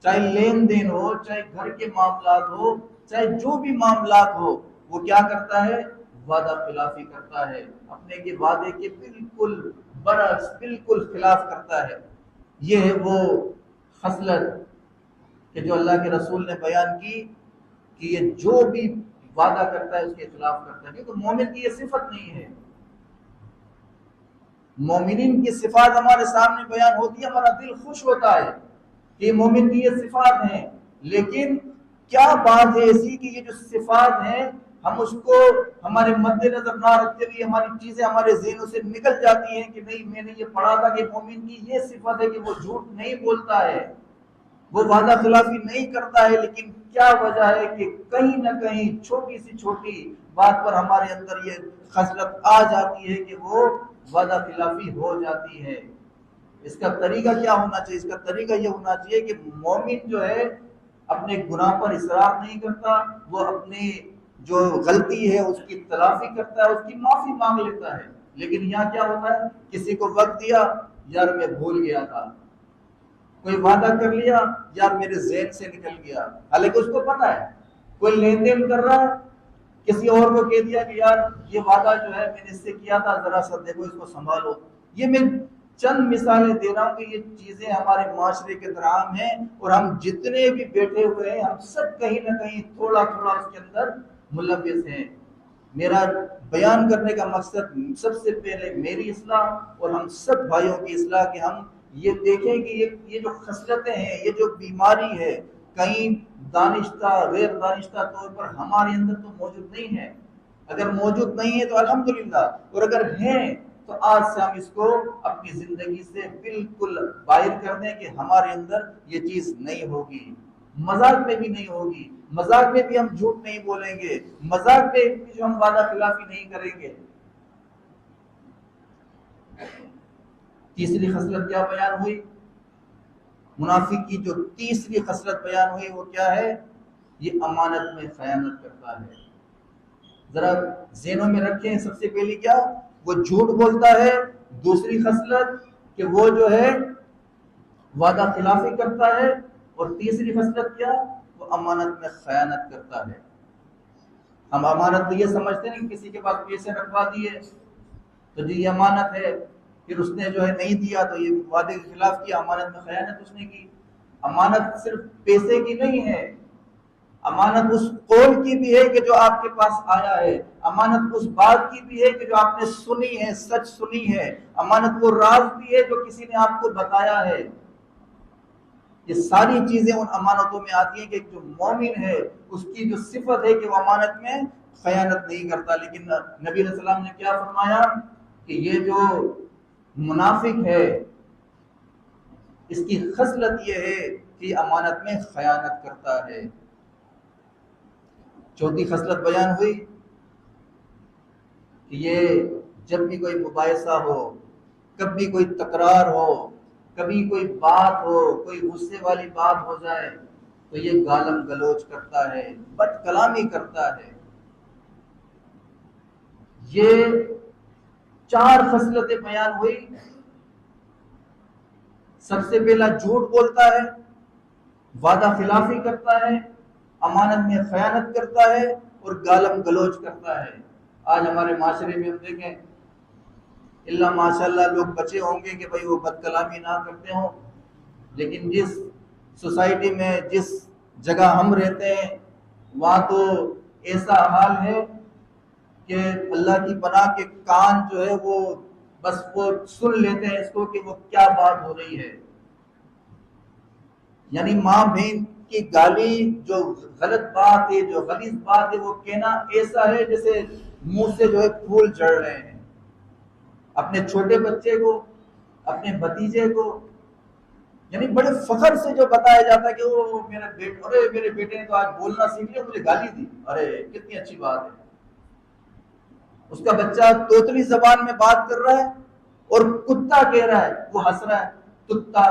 چاہے لین دین ہو، چاہے گھر کے معاملات ہو، چاہے جو بھی معاملات ہو، وہ کیا کرتا ہے؟ وعدہ خلافی کرتا ہے، اپنے کے وعدے کے بالکل برعکس، بالکل خلاف کرتا ہے۔ یہ ہے وہ خصلت کہ جو اللہ کے رسول نے بیان کی کہ یہ جو بھی وعدہ کرتا ہے اس کے خلاف کرتا ہے، کیونکہ مومن کی یہ صفت نہیں ہے۔ مومنین کی صفات ہمارے سامنے بیان ہوتی ہے، ہمارا دل خوش ہوتا ہے کہ یہ مومن کی یہ صفات ہیں، لیکن کیا بات ہے ایسی کہ یہ جو صفات ہیں ہم اس کو ہمارے مد نظر نہ رکھتے ہوئے ہماری چیزیں ہمارے ذہنوں سے نکل جاتی ہیں کہ نہیں، میں نے یہ پڑھا تھا کہ مومن کی یہ صفت ہے کہ وہ جھوٹ نہیں بولتا ہے، وہ وعدہ خلافی نہیں کرتا ہے، لیکن کیا وجہ ہے کہ کہیں نہ کہیں چھوٹی سی چھوٹی بات پر ہمارے اندر یہ خصلت آ جاتی ہے کہ وہ وعدہ خلافی ہو جاتی ہے۔ اس کا طریقہ کیا ہونا چاہیے؟ اس کا طریقہ یہ ہونا چاہیے کہ مومن جو ہے اپنے گناہ پر اصرار نہیں کرتا، وہ اپنی جو غلطی ہے اس کی تلافی کرتا ہے، اس کی معافی مانگ لیتا ہے۔ لیکن یہاں کیا ہوتا ہے؟ کسی کو وقت دیا، یار میں بھول گیا تھا، کوئی وعدہ کر لیا، یار میرے ذہن سے نکل گیا، حالانکہ اس کو پتا ہے۔ کوئی لین دین کر رہا ہے، کسی اور کو کہہ دیا کہ یار یہ وعدہ جو ہے میں نے اس سے کیا تھا، ذرا سا دیکھو اس کو سنبھالو۔ یہ میں چند مثالیں دے رہا ہوں کہ یہ چیزیں ہمارے معاشرے کے اندر عام ہیں، اور ہم جتنے بھی بیٹھے ہوئے ہیں ہم سب کہیں نہ کہیں تھوڑا تھوڑا اس کے اندر ملوث ہیں۔ میرا بیان کرنے کا مقصد سب سے پہلے میری اصلاح اور ہم سب بھائیوں کی اصلاح، کہ ہم یہ دیکھیں کہ یہ جو خصلتیں ہیں، یہ جو بیماری ہے، کہیں دانشتہ غیر دانشتہ طور پر ہمارے اندر تو موجود نہیں ہے۔ اگر موجود نہیں ہے تو الحمدللہ، اور اگر ہیں تو آج سے ہم اس کو اپنی زندگی سے بالکل باہر کر دیں کہ ہمارے اندر یہ چیز نہیں ہوگی، مذاق میں بھی نہیں ہوگی، مذاق میں بھی ہم جھوٹ نہیں بولیں گے، مذاق میں بھی جو ہم وعدہ خلافی نہیں کریں گے۔ تیسری خصلت کیا بیان ہوئی؟ منافق کی جو تیسری خصلت بیان ہوئی وہ کیا ہے؟ یہ امانت میں خیانت کرتا ہے۔ ذرا ذہنوں میں رکھیں، سب سے پہلی کیا؟ وہ جھوٹ بولتا ہے، دوسری خصلت کہ وہ جو ہے وعدہ خلافی کرتا ہے، اور تیسری خصلت کیا؟ وہ امانت میں خیانت کرتا ہے۔ ہم امانت تو یہ سمجھتے ہیں کہ کسی کے پاس پیسے رکھوا دیے تو جی یہ امانت ہے، پھر اس نے جو ہے نہیں دیا تو یہ وعدے کے خلاف کیا، امانت میں خیانت اس نے کی۔ امانت صرف پیسے کی نہیں ہے، امانت اس قول کی بھی ہے کہ جو آپ کے پاس آیا ہے، امانت اس بات کی بھی ہے کہ جو آپ نے سنی ہے، سچ سنی ہے، امانت وہ راز بھی ہے جو کسی نے آپ کو بتایا ہے۔ یہ ساری چیزیں ان امانتوں میں آتی ہیں کہ جو مومن ہے اس کی جو صفت ہے کہ وہ امانت میں خیانت نہیں کرتا۔ لیکن نبی علیہ السلام نے کیا فرمایا کہ یہ جو منافق ہے اس کی خصلت یہ ہے کہ امانت میں خیانت کرتا ہے۔ چوتھی خصلت بیان ہوئی کہ یہ جب بھی کوئی مباحثہ ہو، کبھی کوئی تکرار ہو، کبھی کوئی بات ہو، کوئی غصے والی بات ہو جائے تو یہ گالم گلوچ کرتا ہے، بد کلامی کرتا ہے۔ یہ 4 خصلتیں بیان ہوئی۔ سب سے پہلا جھوٹ بولتا ہے، وعدہ خلافی کرتا ہے، امانت میں خیانت کرتا ہے اور گالم گلوچ کرتا ہے۔ آج ہمارے معاشرے میں ہم دیکھیں، اللہ ماشاء اللہ لوگ بچے ہوں گے کہ بھئی وہ بد کلامی نہ کرتے ہوں، لیکن جس سوسائٹی میں، جس جگہ ہم رہتے ہیں، وہاں تو ایسا حال ہے کہ اللہ کی پناہ کے کان جو ہے وہ بس وہ سن لیتے ہیں اس کو کہ وہ کیا بات ہو رہی ہے۔ یعنی ماں بہن کی گالی جو غلط بات ہے، جو غلیظ بات ہے، وہ کہنا ایسا ہے جیسے منہ سے جو ہے پھول جھڑ رہے ہیں۔ اپنے چھوٹے بچے کو، اپنے بھتیجے کو، یعنی بڑے فخر سے جو بتایا جاتا ہے کہ وہ میرے بیٹے نے تو آج بولنا سیکھ لیا، مجھے گالی دی، ارے کتنی اچھی بات ہے۔ اس کا بچہ توتلی زبان میں بات کر رہا ہے اور کتا کہہ رہا ہے، وہ ہنس رہا ہے، کتا۔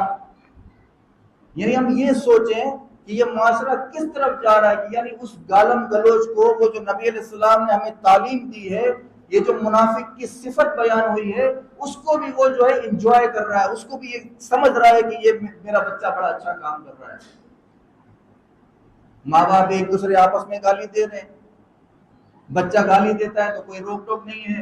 یعنی ہم یہ سوچیں کہ یہ معاشرہ کس طرف جا رہا ہے، کہ یعنی اس گالم گلوچ کو، وہ جو نبی علیہ السلام نے ہمیں تعلیم دی ہے، یہ جو منافق کی صفت بیان ہوئی ہے، اس کو بھی وہ جو ہے انجوائے کر رہا ہے، اس کو بھی یہ سمجھ رہا ہے کہ یہ میرا بچہ بڑا اچھا کام کر رہا ہے۔ ماں باپ ایک دوسرے آپس میں گالی دے رہے ہیں، بچہ گالی دیتا ہے تو کوئی روک ٹوک نہیں ہے۔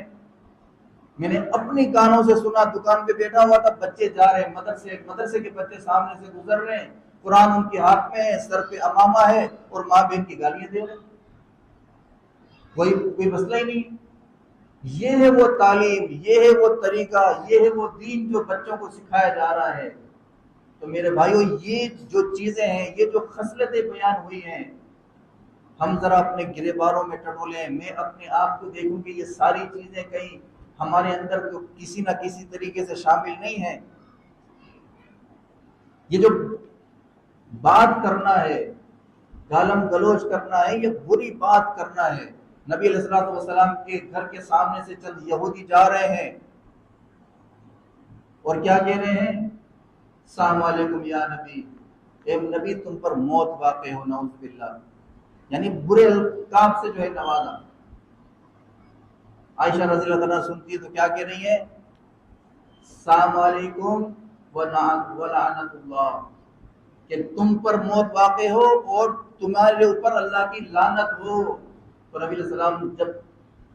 میں نے اپنی کانوں سے سنا، دکان پہ بیٹھا ہوا تھا، بچے جا رہے ہیں مدرسے کے بچے سامنے سے گزر رہے ہیں، قرآن ان کے ہاتھ میں ہے، سر پہ امامہ ہے اور ماں بہن کی گالیاں دے رہے ہیں، کوئی مسئلہ ہی نہیں۔ یہ ہے وہ تعلیم، یہ ہے وہ طریقہ، یہ ہے وہ دین جو بچوں کو سکھایا جا رہا ہے۔ تو میرے بھائیو، یہ جو چیزیں ہیں، یہ جو خصلتیں بیان ہوئی ہیں، ہم ذرا اپنے گریبانوں میں ٹٹولیں۔ میں اپنے آپ کو دیکھوں کہ یہ ساری چیزیں کہیں ہمارے اندر تو کسی نہ کسی طریقے سے شامل نہیں ہیں۔ یہ جو بات کرنا ہے، گالم گلوچ کرنا ہے، یہ بری بات کرنا ہے۔ نبی علیہ الصلوۃ والسلام کے گھر کے سامنے سے چند یہودی جا رہے ہیں اور کیا کہہ رہے ہیں؟ السلام علیکم یا نبی، اے نبی تم پر موت واقع ہو، نعوذ باللہ، یعنی برے القاب سے جو ہے نوازا۔ عائشہ رضی اللہ عنہ سنتی ہے تو کیا کہہ رہی ہے؟ السلام علیکم ولعنت اللہ، کہ تم پر موت واقع ہو اور تمہارے اوپر اللہ کی لعنت ہو۔ تو نبی علیہ السلام جب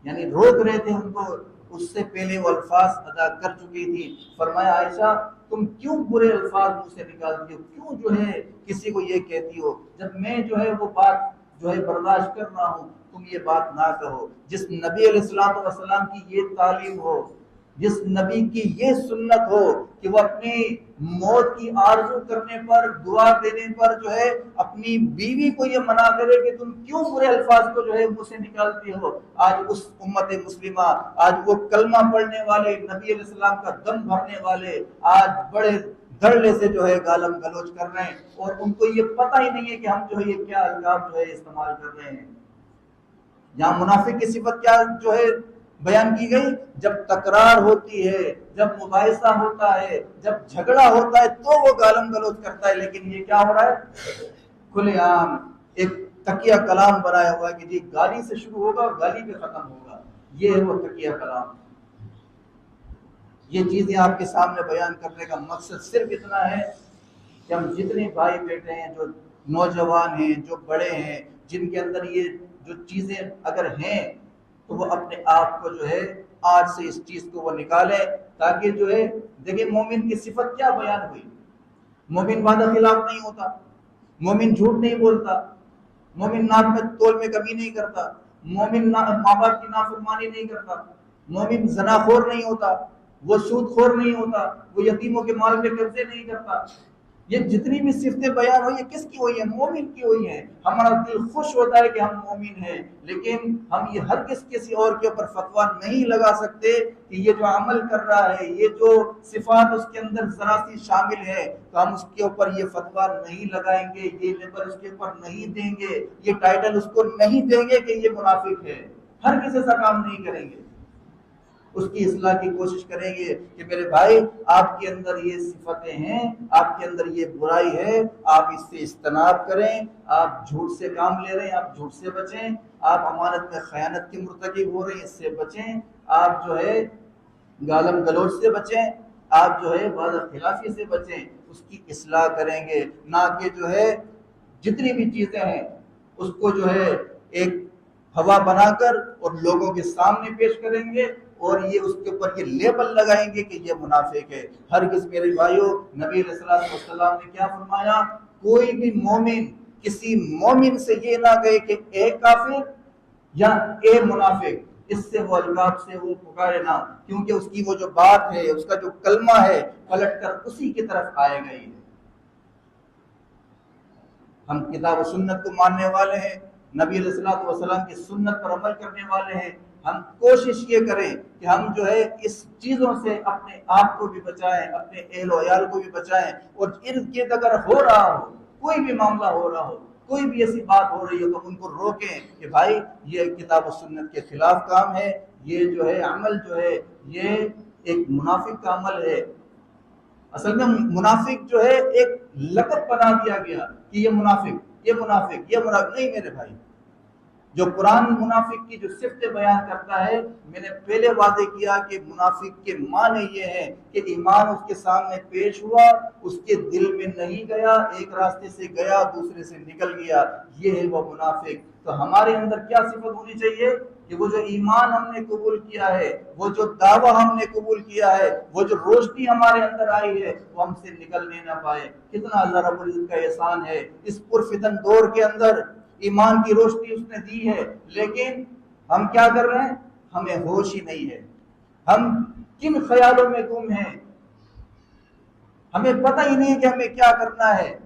یعنی روک رہے تھے ان کو، اس سے پہلے وہ الفاظ ادا کر چکی تھی۔ فرمایا عائشہ تم کیوں برے الفاظ منہ سے نکالتی ہو، کیوں جو ہے کسی کو یہ کہتی ہو، جب میں جو ہے وہ بات جو ہے برداشت کر رہا ہوں، تم یہ بات نہ کہو۔ جس نبی علیہ الصلوۃ والسلام کی یہ تعلیم ہو، جس نبی کی یہ سنت ہو کہ وہ اپنی موت کی آرزو کرنے پر، دعا دینے پر جو ہے اپنی بیوی کو یہ منع کرے کہ تم کیوں برے الفاظ کو جو ہے منہ سے نکالتی ہو، آج اس امت مسلمہ، آج وہ کلمہ پڑھنے والے، نبی علیہ السلام کا دم بھرنے والے، آج بڑے دھڑلے سے جو ہے گالم گلوچ کر رہے ہیں اور ان کو یہ پتہ ہی نہیں ہے کہ ہم جو ہے یہ کیا القاب جو ہے استعمال کر رہے ہیں۔ یہاں منافق کی صفت کیا جو ہے بیان کی گئی؟ جب تکرار ہوتی ہے، جب مباحثہ ہوتا ہے، جب جھگڑا ہوتا ہے تو وہ گالم گلوچ کرتا ہے، لیکن یہ کیا ہو رہا ہے؟ کھلے عام ایک تکیہ کلام بنایا ہوا ہے کہ جی گالی سے شروع ہوگا اور گالی پہ ختم ہوگا، یہ ہے وہ تکیہ کلام۔ یہ چیزیں آپ کے سامنے بیان کرنے کا مقصد صرف اتنا ہے کہ ہم جتنے بھائی بیٹے ہیں، جو نوجوان ہیں، جو بڑے ہیں، جن کے اندر یہ جو چیزیں اگر ہیں تو وہ اپنے آپ کو جو ہے آج سے اس چیز کو وہ نکالیں، تاکہ جو ہے دیکھیں مومن کی صفت کیا بیان ہوئی۔ مومن وعدہ خلاف نہیں ہوتا، مومن جھوٹ نہیں بولتا، مومن ناپ میں تول میں کمی نہیں کرتا، مومن ماں باپ کی نافرمانی نہیں کرتا، مومن زنا خور نہیں ہوتا، وہ سود خور نہیں ہوتا، وہ یتیموں کے مال پہ قبضے نہیں کرتا۔ یہ جتنی بھی صفتیں بیان ہوئی ہیں کس کی ہوئی ہیں؟ مومن کی ہوئی ہیں۔ ہمارا دل خوش ہوتا ہے کہ ہم مومن ہیں، لیکن ہم یہ ہر کسی اور کے اوپر فتویٰ نہیں لگا سکتے کہ یہ جو عمل کر رہا ہے، یہ جو صفات اس کے اندر ذرا سی شامل ہے، تو ہم اس کے اوپر یہ فتویٰ نہیں لگائیں گے، یہ لیبل اس کے اوپر نہیں دیں گے، یہ ٹائٹل اس کو نہیں دیں گے کہ یہ منافق ہے۔ ہر کسی سے کام نہیں کریں گے۔ اس کی اصلاح کی کوشش کریں گے کہ میرے بھائی آپ کے اندر یہ صفتیں ہیں، آپ کے اندر یہ برائی ہے، آپ اس سے اجتناب کریں، آپ جھوٹ سے کام لے رہے ہیں آپ جھوٹ سے بچیں، آپ امانت میں خیانت کے مرتکب ہو رہے ہیں اس سے بچیں، آپ جو ہے گالم گلوچ سے بچیں، آپ جو ہے وعدہ خلافی سے بچیں، اس کی اصلاح کریں گے، نہ کہ جو ہے جتنی بھی چیزیں ہیں اس کو جو ہے ایک ہوا بنا کر اور لوگوں کے سامنے پیش کریں گے اور یہ اس کے اوپر یہ لیبل لگائیں گے کہ یہ منافق ہے۔ ہرگز میرے بھائیوں، نبی علیہ الصلوۃ والسلام نے کیا فرمایا؟ کوئی بھی مومن کسی مومن سے یہ نہ کہے کہ اے کافر یا اے منافق، اس سے وہ القاب سے وہ پکارے نہ، کیونکہ اس کی وہ جو بات ہے، اس کا جو کلمہ ہے، پلٹ کر اسی کی طرف آئے گا ہی۔ ہم کتاب و سنت کو ماننے والے ہیں، نبی علیہ الصلوۃ والسلام کی سنت پر عمل کرنے والے ہیں، ہم کوشش یہ کریں کہ ہم جو ہے اس چیزوں سے اپنے آپ کو بھی بچائیں، اپنے اہل و عیال کو بھی بچائیں، اور ارد گرد اگر ہو رہا ہو، کوئی بھی معاملہ ہو رہا ہو، کوئی بھی ایسی بات ہو رہی ہو تو ان کو روکیں کہ بھائی یہ کتاب و سنت کے خلاف کام ہے، یہ جو ہے عمل جو ہے یہ ایک منافق کا عمل ہے۔ اصل میں منافق جو ہے ایک لقب بنا دیا گیا کہ یہ منافق، یہ منافق، یہ منافق نہیں میرے بھائی۔ جو قرآن منافق کی جو صفتیں بیان کرتا ہے، میں نے پہلے واضح کیا کہ منافق کے معنی یہ ہے کہ ایمان اس کے سامنے پیش ہوا، اس کے دل میں نہیں گیا، ایک راستے سے گیا دوسرے سے نکل گیا، یہ ہے وہ منافق۔ تو ہمارے اندر کیا صفت ہونی چاہیے کہ وہ جو ایمان ہم نے قبول کیا ہے، وہ جو دعویٰ ہم نے قبول کیا ہے، وہ جو روشنی ہمارے اندر آئی ہے، وہ ہم سے نکلنے نہ پائے۔ کتنا اللہ رب العزت کا احسان ہے، اس پرفتن دور کے اندر ایمان کی روشنی اس نے دی ہے، لیکن ہم کیا کر رہے ہیں؟ ہمیں ہوش ہی نہیں ہے، ہم کن خیالوں میں گم ہیں، ہمیں پتہ ہی نہیں کہ ہمیں کیا کرنا ہے۔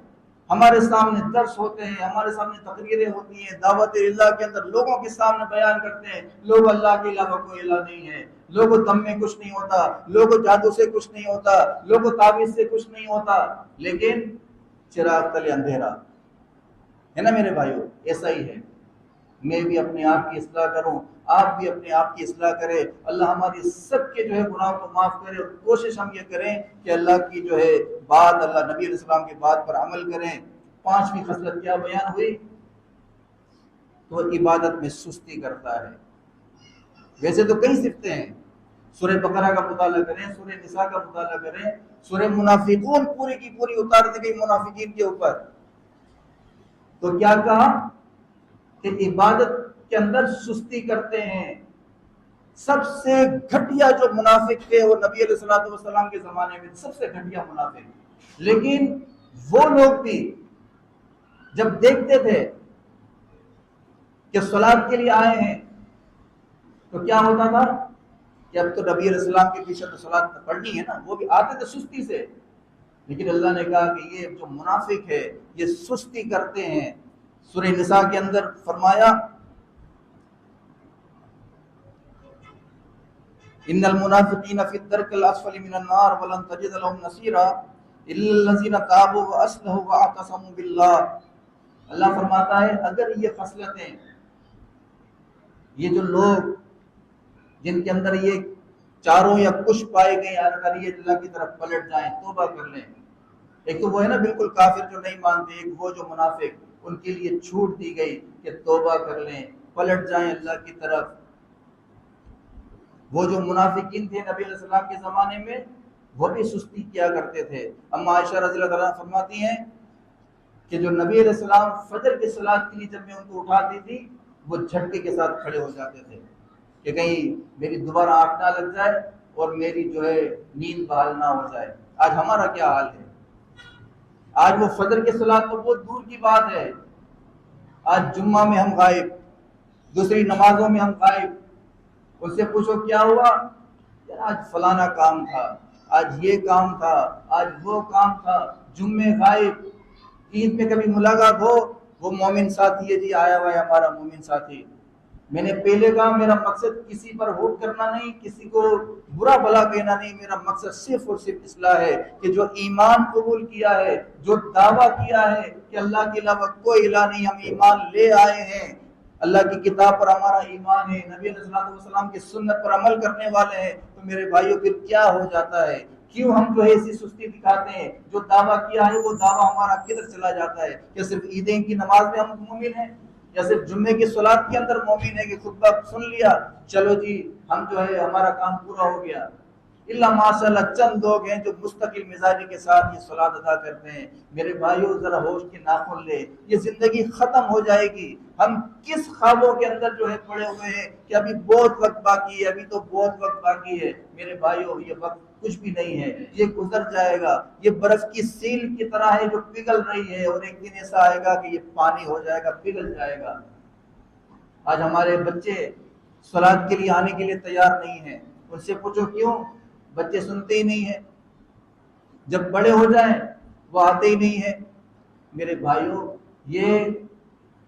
ہمارے سامنے درس ہوتے ہیں، ہمارے سامنے تقریریں ہوتی ہیں، دعوت اللہ کے اندر لوگوں کے سامنے بیان کرتے ہیں، لوگ اللہ کے علاوہ کوئی الہ نہیں ہے، لوگوں دم میں کچھ نہیں ہوتا، لوگوں جادو سے کچھ نہیں ہوتا، لوگوں تعویذ سے کچھ نہیں ہوتا، لیکن چراغ تلے اندھیرا ہے نا میرے بھائیو۔ ایسا ہی ہے، میں بھی اپنے آپ کی اصلاح کروں، آپ بھی اپنے آپ کی اصلاح کریں، اللہ ہماری سب کے جو ہے گناہوں کو معاف کرے، اور کوشش ہم یہ کریں کہ اللہ کی جو ہے بات، اللہ نبی علیہ السلام کی بات پر عمل کریں۔ پانچویں خصلت کیا بیان ہوئی؟ تو عبادت میں سستی کرتا ہے۔ ویسے تو کئی صفتیں ہیں، سورہ بقرہ کا مطالعہ کریں، سورہ نساء کا مطالعہ کریں، سورہ منافقون پوری کی پوری اتار دی گئی منافقین کے اوپر۔ تو کیا کہا کہ عبادت کے اندر سستی کرتے ہیں۔ سب سے گھٹیا جو منافق تھے وہ نبی علیہ الصلوۃ والسلام کے زمانے میں سب سے گھٹیا منافق، لیکن وہ لوگ بھی جب دیکھتے تھے کہ صلاۃ کے لیے آئے ہیں تو کیا ہوتا تھا کہ اب تو نبی علیہ السلام کے پیچھے تو صلاۃ پڑھنی ہے نا، وہ بھی آتے تھے سستی سے، لیکن اللہ نے کہا کہ یہ جو منافق ہے یہ سستی کرتے ہیں۔ سورہ نساء کے اندر فرمایا ان المنافقین فی الدرک الاسفل من النار ولن تجد لهم نصیرا الا الذین تابوا واصلحوا واعتصموا باللہ۔ اللہ فرماتا ہے اگر یہ خصلتیں، یہ جو لوگ جن کے اندر یہ چاروں یا کچھ پائے گئے، اگر یہ اللہ کی طرف پلٹ جائیں، توبہ کر لیں، ایک تو وہ ہے نا بالکل کافر جو نہیں مانتے، ایک وہ جو منافق، ان کے لیے چھوٹ دی گئی کہ توبہ کر لیں، پلٹ جائیں اللہ کی طرف۔ وہ جو منافقین تھے نبی علیہ السلام کے زمانے میں، وہ بھی سستی کیا کرتے تھے۔ اما عائشہ رضی اللہ عنہا فرماتی ہیں کہ جو نبی علیہ السلام فجر کی صلاۃ کے لیے جب میں ان کو اٹھاتی تھی، وہ جھٹکے کے ساتھ کھڑے ہو جاتے تھے کہ کہیں میری دوبارہ آنکھ نہ لگ جائے اور میری جو ہے نیند بحال نہ ہو جائے۔ آج ہمارا کیا حال ہے؟ آج وہ فجر کی صلاۃ تو بہت دور کی بات ہے، آج جمعہ میں ہم غائب، دوسری نمازوں میں ہم غائب۔ ان سے پوچھو کیا ہوا؟ یار آج فلانا کام تھا، آج یہ کام تھا، آج وہ کام تھا، جمعے غائب۔ عید میں کبھی ملاقات ہو، وہ مومن ساتھی ہے جی، آیا ہوا ہے ہمارا مومن ساتھی۔ میں نے پہلے کہا میرا مقصد کسی پر ہوٹ کرنا نہیں، کسی کو برا بھلا کہنا نہیں، میرا مقصد صرف اور صرف اصلاح ہے کہ جو ایمان قبول کیا ہے، جو دعویٰ کیا ہے کہ اللہ کے علاوہ کوئی الہ نہیں، ہم ایمان لے آئے ہیں، اللہ کی کتاب پر ہمارا ایمان ہے، نبی علیہ السلام کی سنت پر عمل کرنے والے ہیں، تو میرے بھائیوں پھر کیا ہو جاتا ہے؟ کیوں ہم جو ہے ایسی سستی دکھاتے ہیں؟ جو دعویٰ کیا ہے وہ دعویٰ ہمارا کدھر چلا جاتا ہے؟ کیا صرف عیدین کی نماز میں ہم مومن ہیں، یا صرف جمعے کی صلات کے اندر مومن ہے کہ خطبہ سن لیا چلو جی ہم جو ہے ہمارا کام پورا ہو گیا؟ اللہ ماشاء اللہ چند لوگ ہیں جو مستقل مزاجی کے ساتھ یہ صلات ادا کرتے ہیں۔ میرے بھائیوں ذرا ہوش کی ناخن لے، یہ زندگی ختم ہو جائے گی۔ ہم کس خوابوں کے اندر جو ہے پڑے ہوئے ہیں کہ ابھی بہت وقت باقی ہے، ابھی تو بہت وقت باقی ہے۔ میرے بھائیوں یہ وقت کچھ بھی نہیں ہے، یہ گزر جائے گا۔ یہ برف کی سیل کی طرح ہے جو پگھل رہی ہے، اور ایک دن ایسا آئے گا کہ یہ پانی ہو جائے گا، پگھل جائے گا۔ آج ہمارے بچے صلات کے لیے آنے کے لیے تیار نہیں ہیں، ان سے پوچھو کیوں؟ بچے سنتے ہی نہیں ہیں، جب بڑے ہو جائیں وہ آتے ہی نہیں ہیں۔ میرے بھائیوں یہ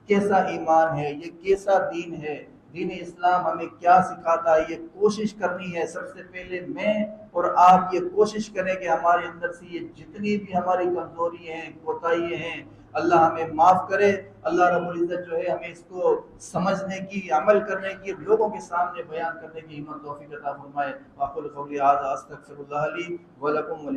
کیسا ایمان ہے، یہ کیسا دین ہے؟ دین اسلام ہمیں کیا سکھاتا ہے؟ یہ کوشش کرنی ہے سب سے پہلے میں اور آپ یہ کوشش کریں کہ ہمارے اندر سے یہ جتنی بھی ہماری کمزوری ہیں، کوتاہی ہیں، اللہ ہمیں معاف کرے۔ اللہ رب العزت جو ہے ہمیں اس کو سمجھنے کی، عمل کرنے کی، لوگوں کے سامنے بیان کرنے کی ہمت توفیق عطا فرمائے۔ واقول قولی ھذا استغفر اللہ لی ولکم